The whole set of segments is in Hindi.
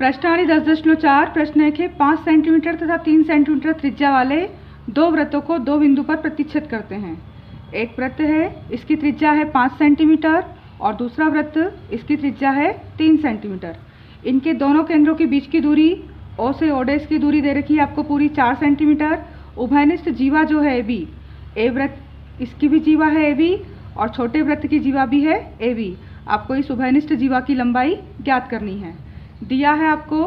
प्रश्नावली 10.4 प्रश्न एक है 5 सेंटीमीटर तथा 3 सेंटीमीटर त्रिज्या वाले दो वृत्तों को दो बिंदु पर प्रतिच्छेद करते हैं। एक वृत्त है, इसकी त्रिज्या है 5 सेंटीमीटर और दूसरा वृत्त इसकी त्रिज्या है 3 सेंटीमीटर। इनके दोनों केंद्रों के बीच की दूरी ओ से ओ डैश की दूरी दे रखी है आपको पूरी 4 सेंटीमीटर। उभयनिष्ठ जीवा जो है AB, ए वृत्त इसकी भी जीवा है AB और छोटे वृत्त की जीवा भी है AB। आपको इस उभयनिष्ठ जीवा की लंबाई ज्ञात करनी है। दिया है आपको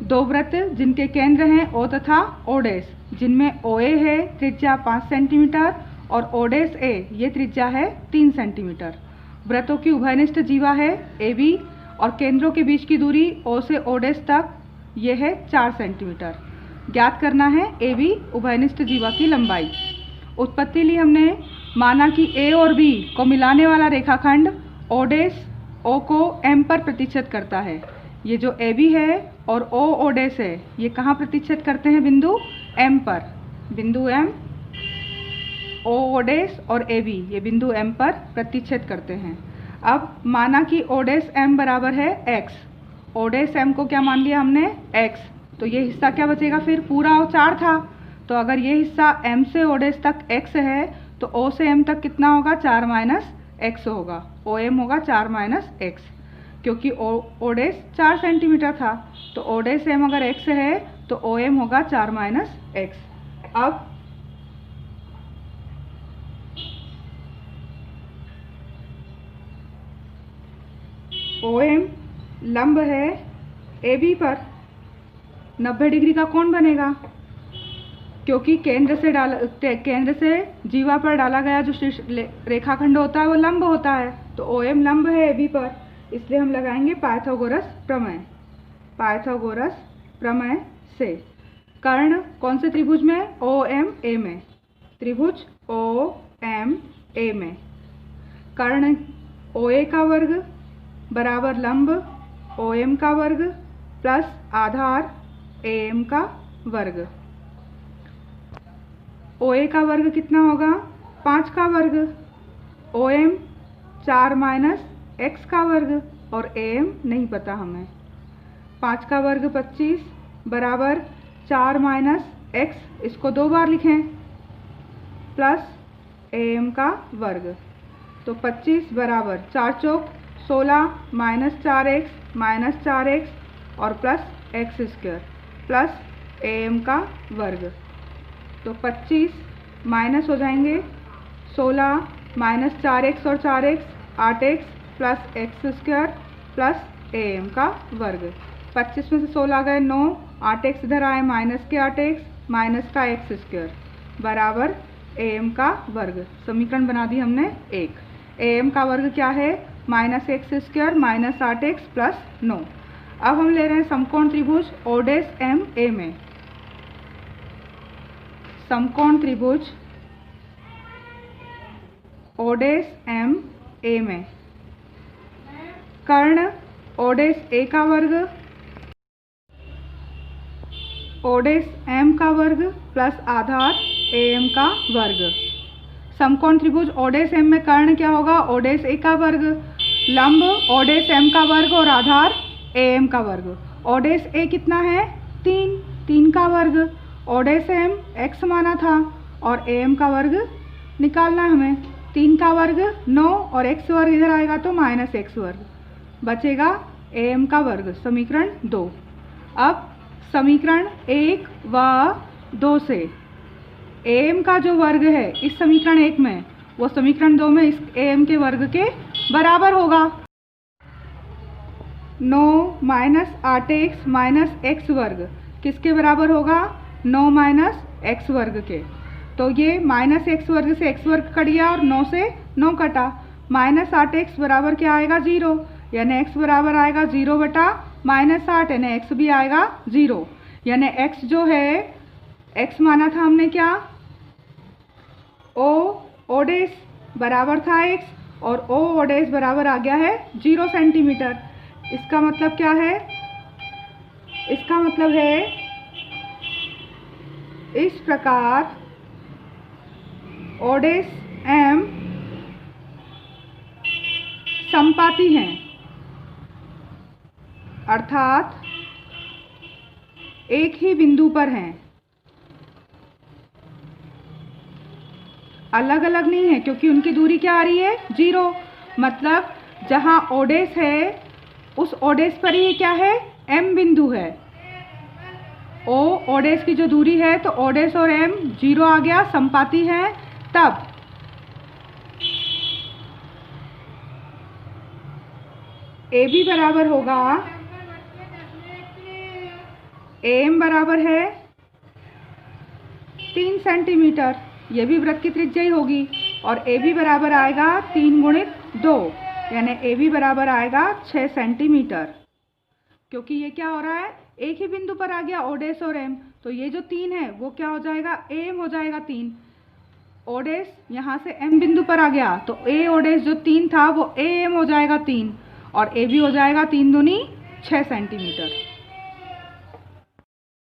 दो वृत्त जिनके केंद्र हैं O तथा O डैश, जिनमें OA है त्रिज्या 5 सेंटीमीटर और O डैश A ये त्रिज्या है 3 सेंटीमीटर। वृत्तों की उभयनिष्ठ जीवा है AB और केंद्रों के बीच की दूरी O से O डैश तक ये है 4 सेंटीमीटर। ज्ञात करना है AB उभयनिष्ठ जीवा की लंबाई। उत्पत्ति ली हमने, माना कि A और B को मिलाने वाला रेखाखंड O डैश O को M पर प्रतिच्छेद करता है। ये जो AB है और O डैश है ये कहाँ प्रतिच्छेद करते हैं? बिंदु M पर। बिंदु M, O डैश और AB ये बिंदु M पर प्रतिच्छेद करते हैं। अब माना कि O डैश M बराबर है X, O डैश M को क्या मान लिया हमने? X। तो ये हिस्सा क्या बचेगा फिर? पूरा O 4 था, तो अगर ये हिस्सा M से O डैश तक X है तो O से M तक कितना होगा? 4 माइनस X होगा। OM होगा 4 माइनस X, क्योंकि O डैश 4 सेंटीमीटर था, तो O डैश M अगर X है तो OM होगा 4 माइनस X। अब OM लंब है AB पर, 90 डिग्री का कोण बनेगा, क्योंकि केंद्र से जीवा पर डाला गया जो रेखाखंड होता है वो लंब होता है। तो OM लंब है AB पर, इसलिए हम लगाएंगे पाइथागोरस प्रमेय। पाइथागोरस प्रमेय से कर्ण कौन से त्रिभुज में? OMA में। त्रिभुज OMA में कर्ण OA का वर्ग बराबर लंब OM का वर्ग प्लस आधार AM का वर्ग। OA का वर्ग कितना होगा? 5 का वर्ग। OM 4 माइनस X का वर्ग और AM नहीं पता हमें। 5 का वर्ग 25 बराबर 4 माइनस X, इसको 2 बार लिखें, प्लस AM का वर्ग। तो 25 बराबर 4 चौक 16 माइनस 4x और plus x square plus AM का वर्ग। तो 25 माइनस हो जाएंगे 16 माइनस 4x और 4x 8x plus x square plus AM का वर्ग। 25 में से 16 गए 9, 8x इधर आए माइनस के 8x माइनस का x स्क्वायर बराबर AM का वर्ग। समीकरण बना दी हमने 1। AM का वर्ग क्या है? Minus x square minus 8x plus 9। अब हम ले रहे हैं समकोण त्रिभुज O डैश M A में। समकोण त्रिभुज O डैश M A में कर्ण O डैश A का वर्ग O डैश M का वर्ग प्लस आधार AM का वर्ग। समकोण त्रिभुज O डैश M में कर्ण क्या होगा? O डैश A का वर्ग, लंब O डैश M का वर्ग और आधार AM का वर्ग। O डैश A कितना है? 3 का वर्ग। O डैश M x माना था और AM का वर्ग निकालना है हमें। 3 का वर्ग 9 और x वर्ग इधर आएगा तो माइनस x वर्ग, बचेगा AM का वर्ग। समीकरण 2। अब समीकरण 1 व 2 से AM का जो वर्ग है इस समीकरण 1 में, वो समीकरण 2 में इस AM के वर्ग के बराबर होगा। 9 माइनस 8x माइनस x वर्ग किसके बराबर होगा? 9 माइनस x वर्ग के। तो ये माइनस x वर्ग से x वर्ग कट गया और 9 से 9 कटा। माइनस 8x बराबर क्या आएगा? 0, यानी x बराबर आएगा 0 बटा माइनस 8, यानी x भी आएगा 0। यानी x जो है, x माना था हमने क्या? O डैश बराबर था x और O डैश बराबर आ गया है 0 सेंटीमीटर। इसका मतलब क्या है? इसका मतलब है इस प्रकार O डैश M समपाती हैं। अर्थात एक ही बिंदु पर हैं, अलग अलग नहीं है, क्योंकि उनकी दूरी क्या आ रही है, 0। मतलब जहाँ ओडेस है उस ओडेस पर ही क्या है, M बिंदु है। ओडेस की जो दूरी है, तो ओडेस और M 0 आ गया, समपाती है। तब AB बराबर होगा, AM बराबर है 3 सेंटीमीटर, ये भी वृत्त की त्रिज्या ही होगी, और AB बराबर आएगा 3 गुणित 2, यानी AB बराबर आएगा 6 सेंटीमीटर। क्योंकि ये क्या हो रहा है, एक ही बिंदु पर आ गया ओडेस और M, तो ये जो 3 है वो क्या हो जाएगा, AM हो जाएगा 3। ओडेस यहाँ से M बिंदु पर आ गया, तो A ओडेस जो 3 था वो AM हो जाएगा 3, और AB हो जाएगा 3 दूनी 6 सेंटीमीटर।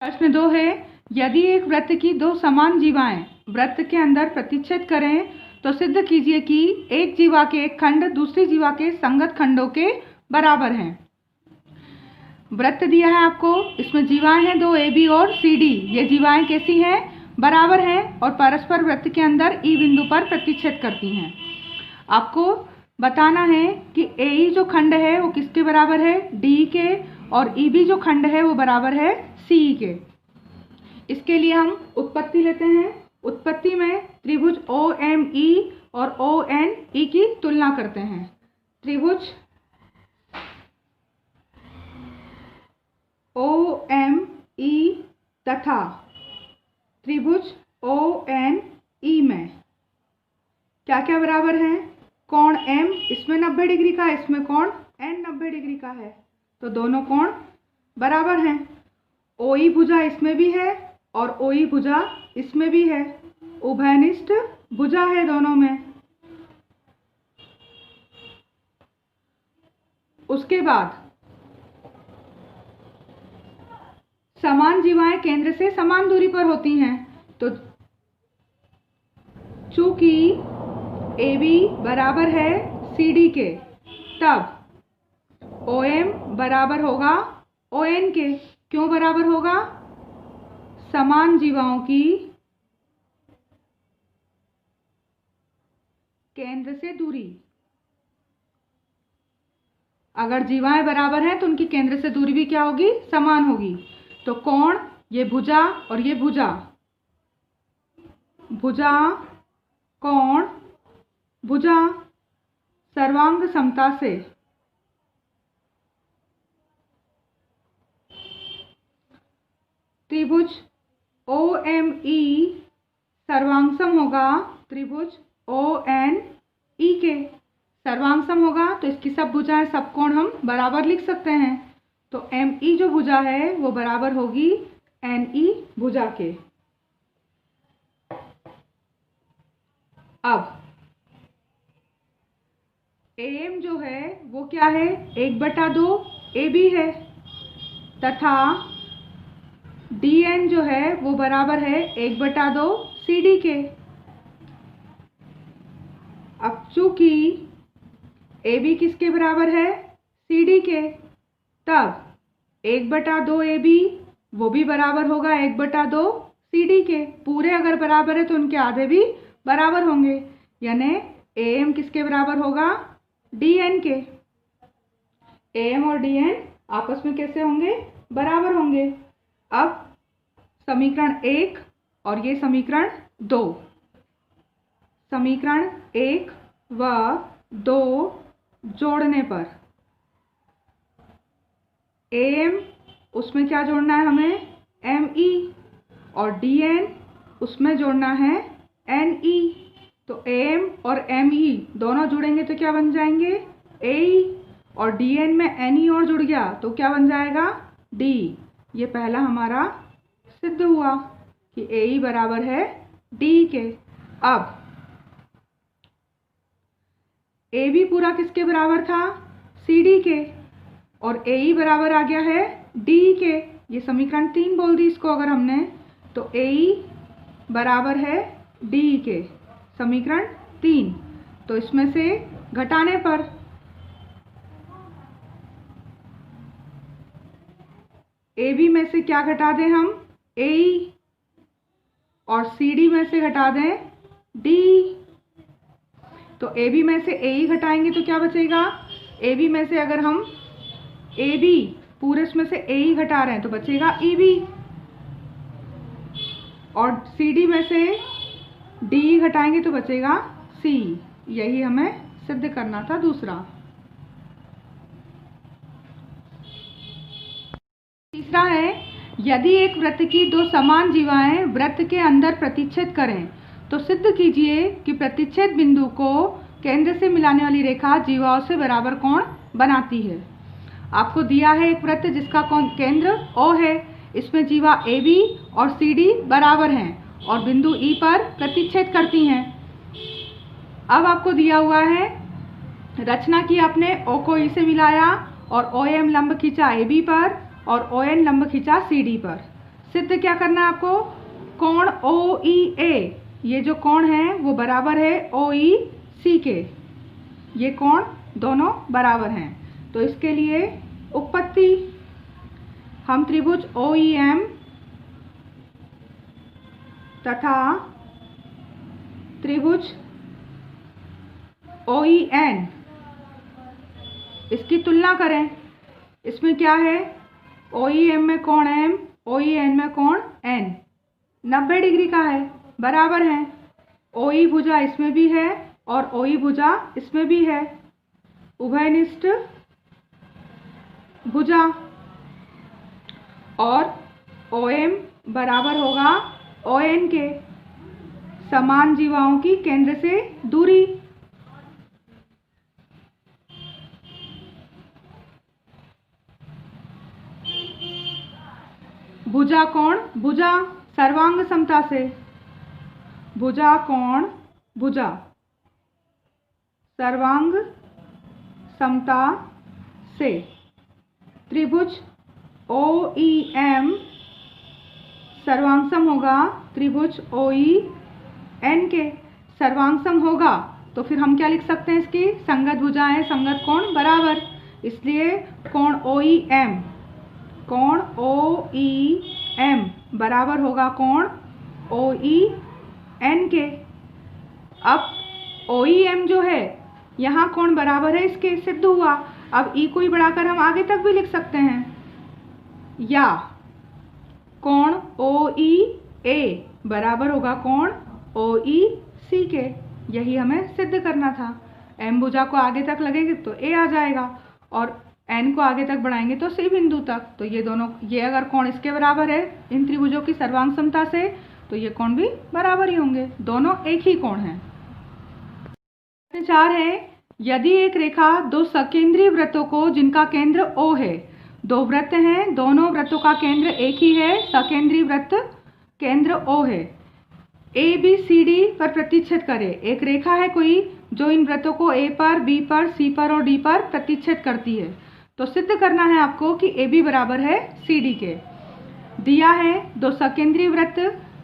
प्रश्न 2 है, यदि एक वृत्त की दो समान जीवाएं वृत्त के अंदर प्रतिच्छेद करें तो सिद्ध कीजिए कि एक जीवा के एक खंड दूसरी जीवा के संगत खंडों के बराबर हैं। वृत्त दिया है आपको, इसमें जीवाएं हैं 2 AB और CD। ये जीवाएं कैसी हैं, बराबर हैं, और परस्पर वृत्त के अंदर E बिंदु पर प्रतिच्छेद करती हैं। आपको बताना है कि AE जो खंड है वो किसके बराबर है, DE के, और EB जो खंड है वो बराबर है CE के। इसके लिए हम उत्पत्ति लेते हैं। उत्पत्ति में त्रिभुज OME और ONE की तुलना करते हैं। त्रिभुज OME तथा त्रिभुज ONE में क्या क्या बराबर है, कोण M इसमें 90 डिग्री का है, इसमें कोण N 90 डिग्री का है, तो दोनों कोण बराबर हैं। OE भुजा इसमें भी है और OE भुजा इसमें भी है, उभयनिष्ठ भुजा है दोनों में। उसके बाद समान जीवाएं केंद्र से समान दूरी पर होती हैं, तो चूंकि AB बराबर है CD के, तब OM बराबर होगा ON के। क्यों बराबर होगा, समान जीवाओं की केंद्र से दूरी, अगर जीवाएं बराबर हैं तो उनकी केंद्र से दूरी भी क्या होगी, समान होगी। तो कोण, ये भुजा और ये भुजा, भुजा कोण भुजा सर्वांग समता से त्रिभुज OME सर्वांगसम होगा त्रिभुज ONE के। सर्वांगसम होगा तो इसकी सब भुजाएं सब कोण हम बराबर लिख सकते हैं, तो ME जो भुजा है वो बराबर होगी NE भुजा के। अब AM जो है वो क्या है, 1/2 AB है, तथा DN जो है वो बराबर है 1/2 CD के। अब चूंकि AB किसके बराबर है, CD के, तब 1/2 AB वो भी बराबर होगा 1/2 CD के। पूरे अगर बराबर है तो उनके आधे भी बराबर होंगे, यानी AM किसके बराबर होगा, DN के। AM और DN आपस में कैसे होंगे, बराबर होंगे। अब समीकरण 1 और ये समीकरण 2, समीकरण 1 व 2 जोड़ने पर AM उसमें क्या जोड़ना है हमें, ME, और DN उसमें जोड़ना है NE। तो AM और ME दोनों जुड़ेंगे तो क्या बन जाएंगे, AE, और DN में NE और जुड़ गया तो क्या बन जाएगा, D। ये पहला हमारा सिद्ध हुआ कि AE बराबर है D के। अब AB पूरा किसके बराबर था, CD के, और AE बराबर आ गया है D के। ये समीकरण 3 बोल दी इसको अगर हमने, तो AE बराबर है D के, समीकरण 3। तो इसमें से घटाने पर ए बी में से क्या घटा दें हम, ए ई, और सी डी में से घटा दें डी। तो ए बी में से ए ई घटाएंगे तो क्या बचेगा, ए बी में से अगर हम ए बी पूरे में से ए ई घटा रहे हैं तो बचेगा ई बी, और सी डी में से डी ई घटाएंगे तो बचेगा सी। यही हमें सिद्ध करना था दूसरा। तीसरा है, यदि एक वृत्त की दो समान जीवाएं वृत्त के अंदर प्रतिच्छेद करें तो सिद्ध कीजिए कि प्रतिच्छेद बिंदु को केंद्र से मिलाने वाली रेखा जीवाओं से बराबर कोण बनाती है। आपको दिया है एक वृत्त जिसका केंद्र O है, इसमें जीवा AB और CD बराबर हैं और बिंदु E पर प्रतिच्छेद करती हैं। अब आपको दिया हुआ है, रचना की आपने O को E से मिलाया और OM लंब खींचा AB पर और ON लंब खींचा CD पर। सिद्ध क्या करना है आपको, कोण OEA, ये जो कोण है वो बराबर है OEC के, ये कोण दोनों बराबर हैं। तो इसके लिए उपपत्ति, हम त्रिभुज OEM तथा त्रिभुज OEN इसकी तुलना करें। इसमें क्या है, OEM में कोण M, OEN में कोण N 90 डिग्री का है, बराबर है। OE भुजा इसमें भी है और OE भुजा इसमें भी है, उभयनिष्ठ भुजा। और OM बराबर होगा ON के, समान जीवाओं की केंद्र से दूरी। भुजा कोण भुजा सर्वांग समता से, भुजा कोण भुजा सर्वांग समता से। त्रिभुज OEM सर्वांगसम होगा त्रिभुज OEN के, सर्वांगसम होगा तो फिर हम क्या लिख सकते हैं, इसकी संगत भुजाएं संगत कोण बराबर, इसलिए कोण OEM बराबर होगा कोण OEN के। अब OEM जो है यहाँ कोण बराबर है इसके, सिद्ध हुआ। अब E को ही बढ़ाकर हम आगे तक भी लिख सकते हैं, या कोण OEA बराबर होगा कोण OEC के। यही हमें सिद्ध करना था। M भुजा को आगे तक लगेंगे तो A आ जाएगा और N को आगे तक बढ़ाएंगे तो C बिंदु तक। तो ये दोनों, ये अगर कोण इसके बराबर है इन त्रिभुजों की सर्वांग समता से, तो ये कोण भी बराबर ही होंगे, दोनों एक ही कोण हैं। 4 है, यदि एक रेखा दो सकेंद्रीय वृत्तों को जिनका केंद्र O है, दो वृत्त हैं, दोनों वृत्तों का केंद्र एक ही है, सकेंद्रीय वृत्त केंद्र O है, ABCD पर प्रतिच्छेद करे। एक रेखा है कोई जो इन वृत्तों को A पर, B पर, C पर और D पर प्रतिच्छेद करती है। तो सिद्ध करना है आपको कि AB बराबर है CD के। दिया है दो सकेंद्रीय वृत्त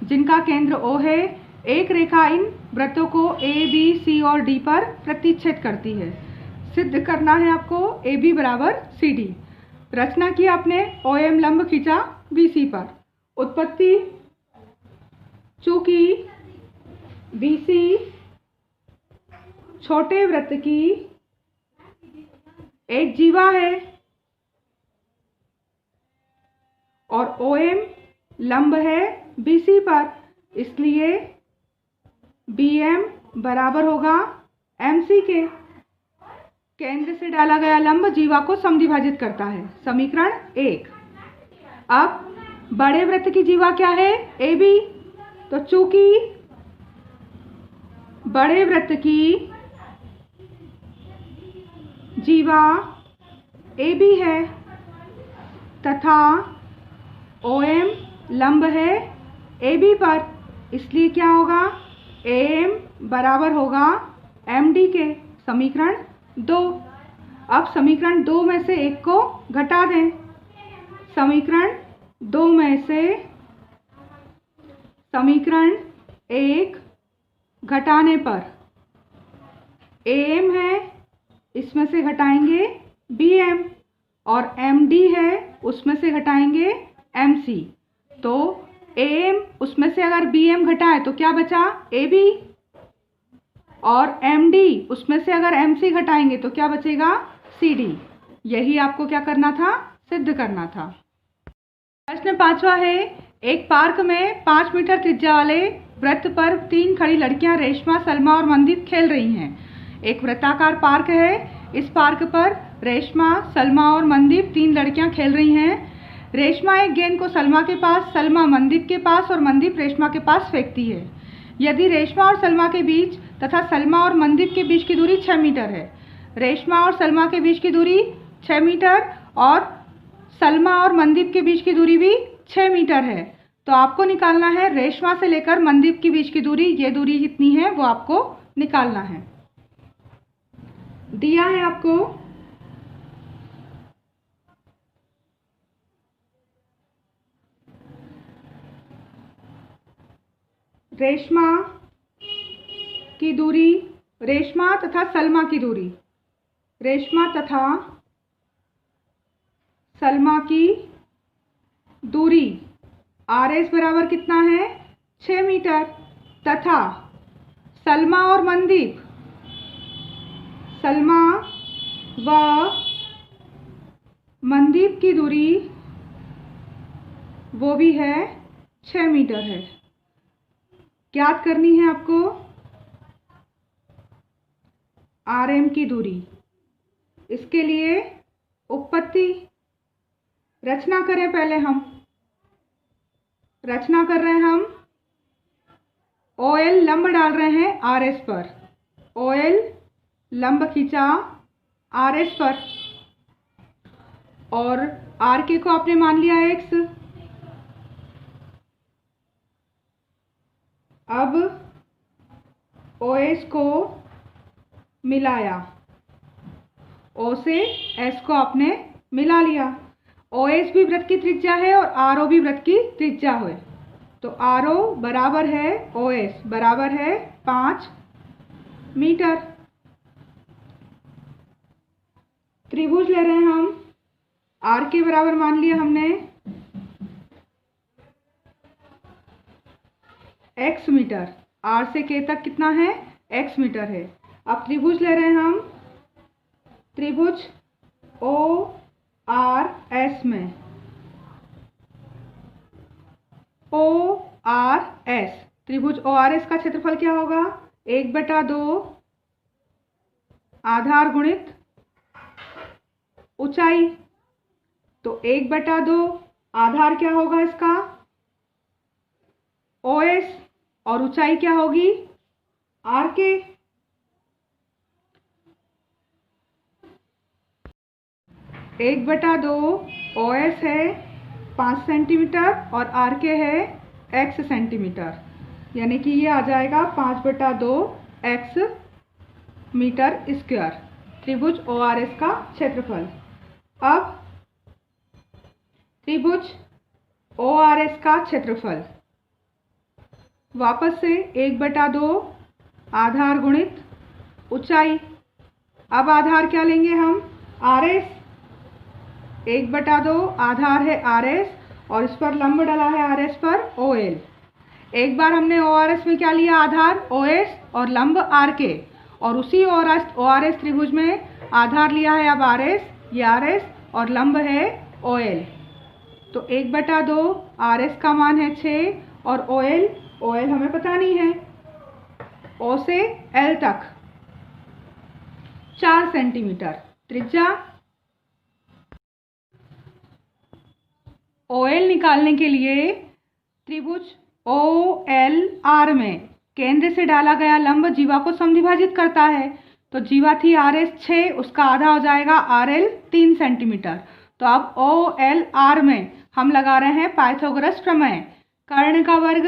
जिनका केंद्र O है, एक रेखा इन वृत्तों को A, B, C और D पर प्रतिच्छेद करती है। सिद्ध करना है आपको AB बराबर CD। रचना की आपने OM लंब खींचा BC पर। उत्पत्ति, चूंकि BC छोटे वृत्त की एक जीवा है और OM लंब है BC पर, इसलिए BM बराबर होगा MC के। केंद्र से डाला गया लंब जीवा को समद्विभाजित करता है। समीकरण 1। अब बड़े वृत्त की जीवा क्या है, AB। तो चूंकि बड़े वृत्त की जीवा AB है तथा OM लंब है AB पर, इसलिए क्या होगा, AM बराबर होगा MD के। समीकरण 2। अब समीकरण 2 में से एक को घटा दें। समीकरण 2 में से समीकरण 1 घटाने पर AM है, इसमें से घटाएंगे BM और MD है उसमें से घटाएंगे MC, तो AM उसमें से अगर BM घटाए तो क्या बचा, AB, और MD उसमें से अगर MC घटाएंगे तो क्या बचेगा, CD। यही आपको क्या करना था, सिद्ध करना था। प्रश्न 5वां है, एक पार्क में 5 मीटर त्रिज्या वाले वृत्त पर 3 खड़ी लड़कियां रेशमा, सलमा और मनदीप खेल रही हैं। एक वृत्ताकार पार्क है, इस पार्क पर रेशमा, सलमा और मनदीप 3 लड़कियां खेल रही हैं। रेशमा एक गेंद को सलमा के पास, सलमा मनदीप के पास और मनदीप रेशमा के पास फेंकती है। यदि रेशमा और सलमा के बीच तथा सलमा और मनदीप के बीच की दूरी 6 मीटर है, रेशमा और सलमा के बीच की दूरी 6 मीटर और सलमा और मनदीप के बीच की दूरी भी 6 मीटर है, तो आपको निकालना है रेशमा से लेकर मनदीप के बीच की दूरी। ये दूरी कितनी है वो आपको निकालना है। दिया है आपको रेशमा की दूरी, रेशमा तथा सलमा की दूरी, रेशमा तथा सलमा की दूरी RS बराबर कितना है, 6 मीटर, तथा सलमा और मनदीप, सलमा व मनदीप की दूरी वो भी है 6 मीटर है। ज्ञात करनी है आपको RM की दूरी। इसके लिए उपपत्ति रचना करें। पहले हम रचना कर रहे हैं, हम OL लंब डाल रहे हैं RS पर, OL लंब खींचा RS पर और RK को आपने मान लिया X। अब OS को मिलाया, O से S को आपने मिला लिया। OS भी वृत्त की त्रिज्या है और RO भी वृत्त की त्रिज्या है, तो RO बराबर है OS बराबर है 5 मीटर। त्रिभुज ले रहे हैं हम, RK बराबर मान लिया हमने X मीटर, R से K तक कितना है, X मीटर है। अब त्रिभुज ले रहे हैं हम, त्रिभुज ORS में, ORS, त्रिभुज ORS का क्षेत्रफल क्या होगा, 1/2 आधार गुणित ऊंचाई, तो 1/2 आधार क्या होगा इसका, OS, और ऊंचाई क्या होगी, RK। 1/2 OS है 5 सेंटीमीटर और RK है X सेंटीमीटर, यानी कि ये आ जाएगा 5/2 X मीटर स्क्वायर, त्रिभुज ORS का क्षेत्रफल। अब त्रिभुज ORS का क्षेत्रफल वापस से 1/2 आधार गुणित ऊंचाई। अब आधार क्या लेंगे हम, RS, 1/2 आधार है RS और इस पर लंब डला है RS पर OL। एक बार हमने ORS में क्या लिया, आधार OS और लंब RK, और उसी ORS त्रिभुज में आधार लिया है अब RS, ये RS और लंब है OL, तो 1/2 RS का मान है 6 और OL हमें पता नहीं है, O से L तक 4 सेंटीमीटर त्रिज्या। OL निकालने के लिए त्रिभुज OLR में केंद्र से डाला गया लंब जीवा को समद्विभाजित करता है, तो जीवा थी RS 6, उसका आधा हो जाएगा RL 3 सेंटीमीटर। तो अब OLR में हम लगा रहे हैं पाइथागोरस प्रमेय, कर्ण का वर्ग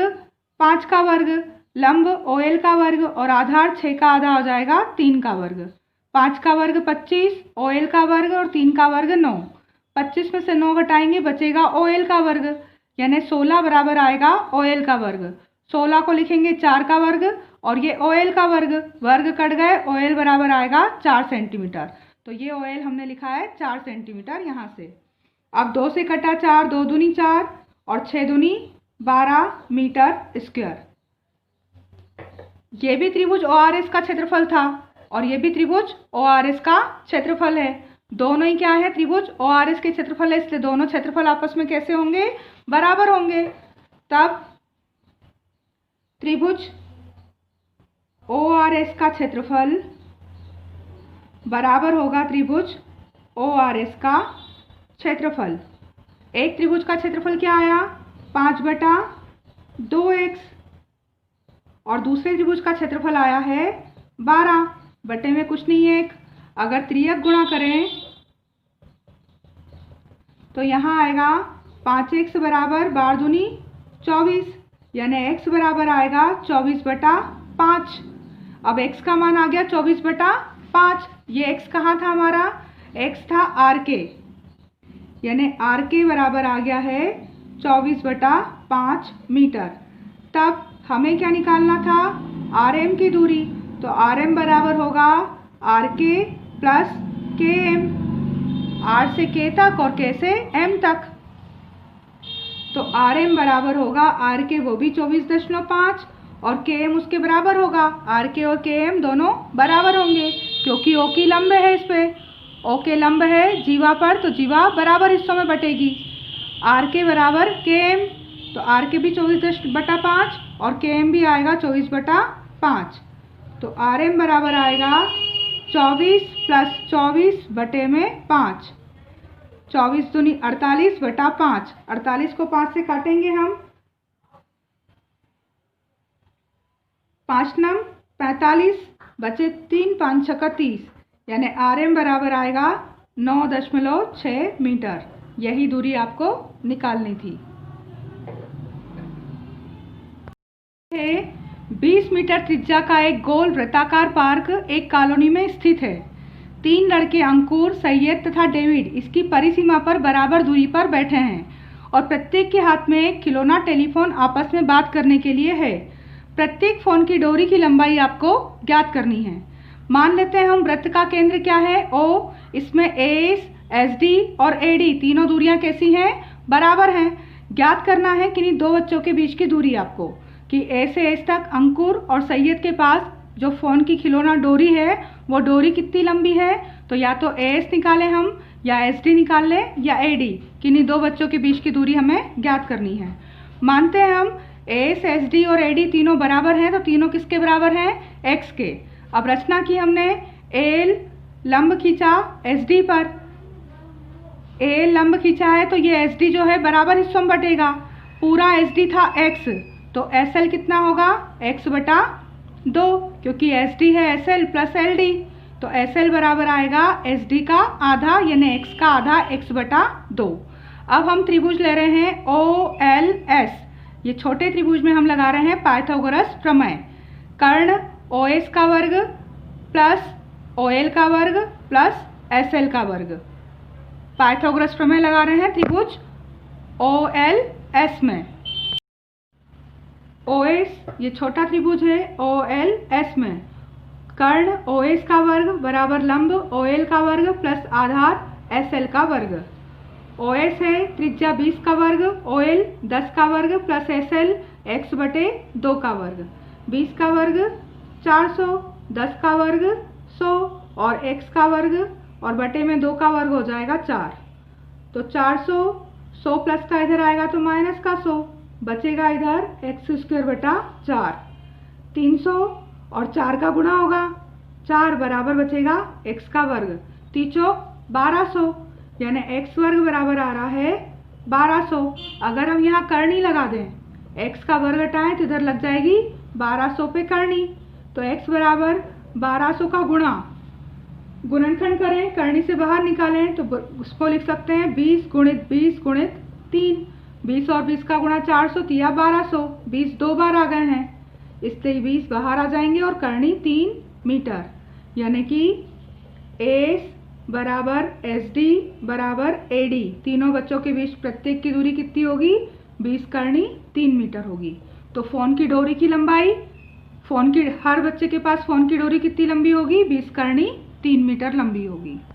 5 का वर्ग, लंब OL का वर्ग और आधार 6 का आधा हो जाएगा 3 का वर्ग। 5 का वर्ग 25, OL का वर्ग और 3 का वर्ग 9, 25 में से 9 घटाएंगे बचेगा OL का वर्ग, यानी 16 बराबर आएगा OL का वर्ग। 16 को लिखेंगे 4 का वर्ग और ये OL का वर्ग, वर्ग कट गए, OL बराबर आएगा 4 सेंटीमीटर। तो ये OL हमने लिखा है 4 सेंटीमीटर यहाँ से। अब 2 से कटा 4, 2 दूनी 4 और 6 दूनी 12 मीटर स्क्वायर। ये भी त्रिभुज ORS का क्षेत्रफल था और ये भी त्रिभुज ORS का क्षेत्रफल है। दोनों ही क्या है, त्रिभुज ORS के क्षेत्रफल है, इसलिए दोनों क्षेत्रफल आपस में कैसे होंगे, बराबर होंगे। तब त्रिभुज ORS का क्षेत्रफल बराबर होगा त्रिभुज ORS का क्षेत्रफल। एक त्रिभुज का क्षेत्रफल क्या आया, 5/2x और दूसरे त्रिभुज का क्षेत्रफल आया है 12 बटे में कुछ नहीं है 1। अगर त्रियक गुणा करें तो यहाँ आएगा 5x बराबर 12 दूनी 24, यानी x बराबर आएगा 24/5। अब x का मान आ गया 24/5। ये x कहाँ था हमारा, x था RK, यानी RK बराबर आ गया है 24/5 मीटर। तब हमें क्या निकालना था, RM की दूरी। तो RM बराबर होगा RK प्लस KM, R से K तक और K से M तक। तो RM बराबर होगा RK वो भी 24.5 और KM उसके बराबर होगा। RK और KM दोनों बराबर होंगे क्योंकि O की लंब है, इस पे O के लंब है जीवा पर, तो जीवा बराबर हिस्सों में बटेगी। RK बराबर KM, तो RK भी 24/5 और KM भी आएगा 24/5। तो RM बराबर आएगा 24 प्लस 24 बटे में 5, 24 दूनी 48/5। 48 को 5 से काटेंगे हम, 5 नम 45 बचे 3, 5 छक्का 30, यानी RM बराबर आएगा 9.6 मीटर। यही दूरी आपको निकालनी थी। 20 मीटर त्रिज्या का एक गोल वृत्ताकार पार्क एक कॉलोनी में स्थित है। 3 लड़के अंकुर, सैयद तथा डेविड इसकी परिसीमा पर बराबर दूरी पर बैठे हैं और प्रत्येक के हाथ में एक खिलौना टेलीफोन आपस में बात करने के लिए है। प्रत्येक फोन की डोरी की लंबाई आपको ज्ञात करनी है। मान लेते हैं हम वृत्त का केंद्र क्या है, O। इसमें AS, SD और AD तीनों दूरियां कैसी हैं, बराबर हैं। ज्ञात करना है किन्हीं दो बच्चों के बीच की दूरी आपको, कि A से S तक अंकुर और सैयद के पास जो फ़ोन की खिलौना डोरी है वो डोरी कितनी लंबी है। तो या तो AS निकालें हम, या SD निकाल लें, या AD। किन्हीं दो बच्चों के बीच की दूरी हमें ज्ञात करनी है। मानते हैं हम AS, SD और AD तीनों बराबर हैं, तो तीनों किसके बराबर हैं, X के। अब रचना की हमने, AL लंब खींचा SD पर, AL लंब खींचा है तो ये SD जो है बराबर हिस्सों में बटेगा। पूरा SD था X, तो SL कितना होगा, X/2, क्योंकि SD है SL प्लस LD, तो SL बराबर आएगा SD का आधा, यानी X का आधा, X/2। अब हम त्रिभुज ले रहे हैं OLS। ये छोटे त्रिभुज में हम लगा रहे हैं पाइथागोरस प्रमेय। कर्ण OS का वर्ग प्लस OL का वर्ग प्लस SL का वर्ग। पाइथागोरस प्रमेय लगा रहे हैं त्रिभुज OLS में। OS ये छोटा त्रिभुज है, OLS में कर्ण OS का वर्ग बराबर लंब OL का वर्ग प्लस आधार SL का वर्ग। OS है त्रिज्या 20 का वर्ग, OL 10 का वर्ग प्लस SL X/2 का वर्ग। 20 का वर्ग 400, 10 का वर्ग 100 और X का वर्ग और बटे में 2 का वर्ग हो जाएगा 4। तो 400, 100 प्लस का इधर आएगा तो माइनस का 100, बचेगा इधर x² 300 और 4 का गुणा होगा 4 बराबर बचेगा x का वर्ग। 3 चौक 1200, यानी x वर्ग बराबर आ रहा है 1200। अगर हम यहाँ करनी लगा दें, x का वर्ग हटाएं तो इधर लग जाएगी 1200 पे करनी, तो x बराबर 1200 का गुणनखंड करें, करनी से बाहर निकालें तो उसको लिख सकते हैं 20 गुणित 20 गुणित 3। 20 और 20 का गुणा 400 तिया 1200, 20 दो बार आ गए हैं, इसलिए 20 बाहर आ जाएंगे और करनी 3 मीटर, यानी कि AS बराबर SD बराबर AD। तीनों बच्चों के बीच प्रत्येक की दूरी कितनी होगी, 20 करनी 3 मीटर होगी। तो फ़ोन की डोरी की लंबाई, हर बच्चे के पास फ़ोन की डोरी कितनी लंबी होगी, 20 करनी 3 मीटर लंबी होगी।